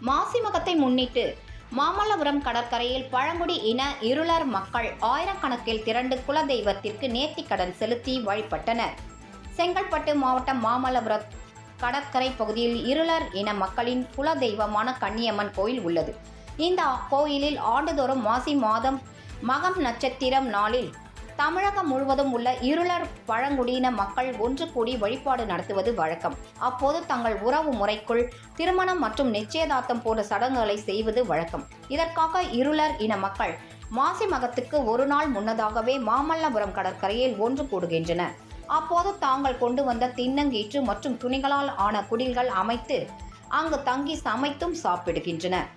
மாசிமகத்தை முன்னிட்டு மாமல்லபுரம் கடற்கரையில் பழங்குடி இன இருளர் மக்கள் ஆயிரக்கணக்கில் திரண்டு குலதெய்வத்திற்கு நேர்த்திக்கடன் செலுத்தி வழிபட்டனர். செங்கல்பட்டு மாவட்டம் மாமல்லபுரம் கடற்கரை பகுதியில் இருளர் இன மக்களின் குலதெய்வமான கன்னியம்மன் கோயில் உள்ளது. இந்த கோயிலில் ஆண்டுதோறும் மாசி மாதம் மகம் நட்சத்திரம் நாளில் தமிழகம் முழுவதும் உள்ள இருளர் பழங்குடியின மக்கள் ஒன்று கூடி வழிபாடு நடத்துவது வழக்கம். அப்போது தங்கள் உறவு முறைக்குள் திருமணம் மற்றும் நிச்சயதார்த்தம் போன்ற சடங்குகளை செய்வது வழக்கம். இதற்காக இருளர் இன மக்கள் மாசி மகத்துக்கு ஒரு நாள் முன்னதாகவே மாமல்லபுரம் கடற்கரையில் ஒன்று கூடுகின்றனர். அப்போது தாங்கள் கொண்டு வந்த தின்னங்கீற்று மற்றும் துணிகளால் ஆன குடில்கள் அமைத்து அங்கு தங்கி சமைத்தும் சாப்பிடுகின்றனர்.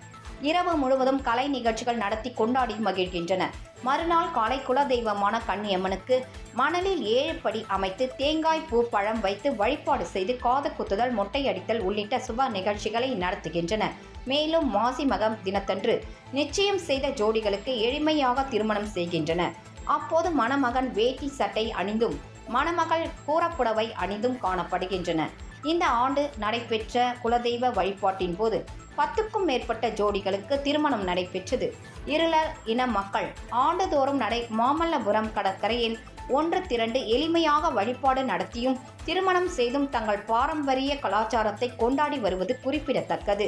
இரவு முழுவதும் கலை நிகழ்ச்சிகள் நடத்தி கொண்டாடி மகிழ்கின்றனர். மறுநாள் காலை குலதெய்வமான கன்னியம்மனுக்கு மணலில் 7 படி அமைத்து தேங்காய் பூ பழம் வைத்து வழிபாடு செய்து காது குத்துதல் மொட்டையடித்தல் உள்ளிட்ட சுப நிகழ்ச்சிகளை நடத்துகின்றனர். மேலும் மாசி மகம் தினத்தன்று நிச்சயம் செய்த ஜோடிகளுக்கு எளிமையாக திருமணம் செய்கின்றனர். அப்போது மணமகன் வேட்டி சட்டை அணிந்தும் மணமகள் கூரப்புடவை அணிந்தும் காணப்படுகின்றனர். இந்த ஆண்டு நடைபெற்ற குலதெய்வ வழிபாட்டின் போது 10க்கும் மேற்பட்ட ஜோடிகளுக்கு திருமணம் நடைபெற்றது. இருளர் இன மக்கள் ஆண்டுதோறும் மாமல்லபுரம் கடற்கரையில் ஒன்று திரண்டு எளிமையாக வழிபாடு நடத்தியும் திருமணம் செய்தும் தங்கள் பாரம்பரிய கலாச்சாரத்தை கொண்டாடி வருவது குறிப்பிடத்தக்கது.